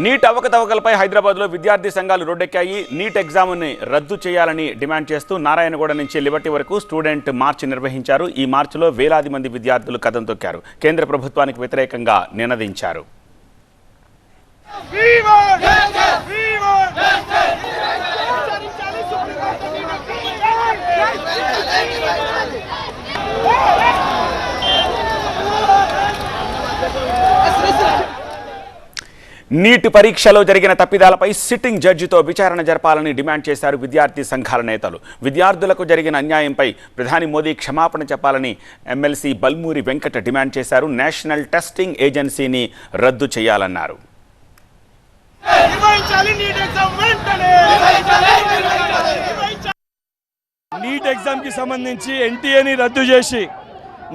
Neat అవకతవకలపై హైదరాబాద్లో విద్యార్థి సంఘాలు రోడ్డెక్కాయి. నీట్ ఎగ్జామ్ని రద్దు చేయాలని డిమాండ్ చేస్తూ నారాయణగూడ నుంచి లిబర్టీ వరకు స్టూడెంట్ మార్చ్ నిర్వహించారు. ఈ మార్చిలో వేలాది మంది విద్యార్థులు కదం తొక్కారు. కేంద్ర ప్రభుత్వానికి వ్యతిరేకంగా నినదించారు. నీట్ పరీక్షలో జరిగిన తప్పిదాలపై సిట్టింగ్ జడ్జితో విచారణ జరపాలని డిమాండ్ చేశారు విద్యార్థి సంఘాల నేతలు. విద్యార్థులకు జరిగిన అన్యాయంపై ప్రధాని మోదీ క్షమాపణ చెప్పాలని ఎమ్మెల్సీ బల్మూరి వెంకట డిమాండ్ చేశారు. నేషనల్ టెస్టింగ్ ఏజెన్సీని రద్దు చేయాలన్నారు. నీట్ ఎగ్జామ్కి సంబంధించి ఎన్టీఏని రద్దు చేసి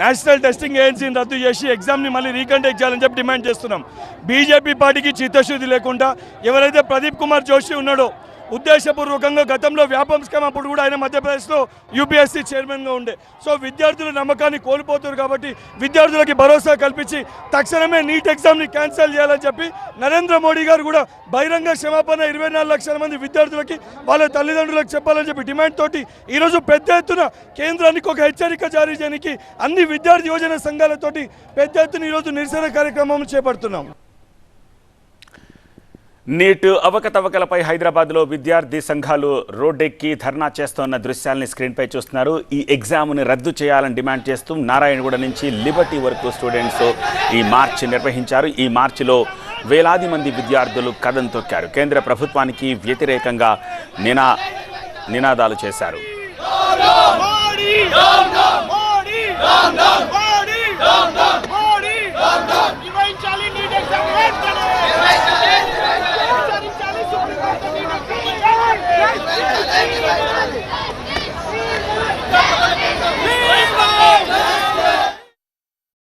నేషనల్ టెస్టింగ్ ఏజెన్సీని రద్దు చేసి ఎగ్జామ్ని మళ్ళీ రీకండక్ట్ చేయాలని చెప్పి డిమాండ్ చేస్తున్నాం. బీజేపీ పార్టీకి చిత్తశుద్ధి లేకుండా ఎవరైతే ప్రదీప్ కుమార్ జోషి ఉన్నాడో ఉద్దేశపూర్వకంగా గతంలో వ్యాపం స్కామ్ అప్పుడు కూడా ఆయన మధ్యప్రదేశ్లో యూపీఎస్సీ చైర్మన్గా ఉండే. సో విద్యార్థుల నమ్మకాన్ని కోల్పోతారు కాబట్టి విద్యార్థులకి భరోసా కల్పించి తక్షణమే నీట్ ఎగ్జామ్ని క్యాన్సిల్ చేయాలని చెప్పి నరేంద్ర మోడీ గారు కూడా బహిరంగ క్షమాపణ 24 లక్షల మంది విద్యార్థులకి వాళ్ళ తల్లిదండ్రులకు చెప్పాలని చెప్పి డిమాండ్ తోటి ఈరోజు పెద్ద ఎత్తున కేంద్రానికి ఒక హెచ్చరిక జారీ చేయడానికి అన్ని విద్యార్థి యోజన సంఘాలతోటి పెద్ద ఎత్తున ఈరోజు నిరసన కార్యక్రమం చేపడుతున్నాం. నీట్ అవకతవకలపై హైదరాబాద్లో విద్యార్థి సంఘాలు రోడ్డెక్కి ధర్నా చేస్తున్న దృశ్యాలని స్క్రీన్పై చూస్తున్నారు. ఈ ఎగ్జామ్ని రద్దు చేయాలని డిమాండ్ చేస్తూ నారాయణగూడ నుంచి లిబర్టీ వరకు స్టూడెంట్స్ ఈ మార్చ్ నిర్వహించారు. ఈ మార్చిలో వేలాది మంది విద్యార్థులు కదం తొక్కారు. కేంద్ర ప్రభుత్వానికి వ్యతిరేకంగా నినాదాలు చేశారు.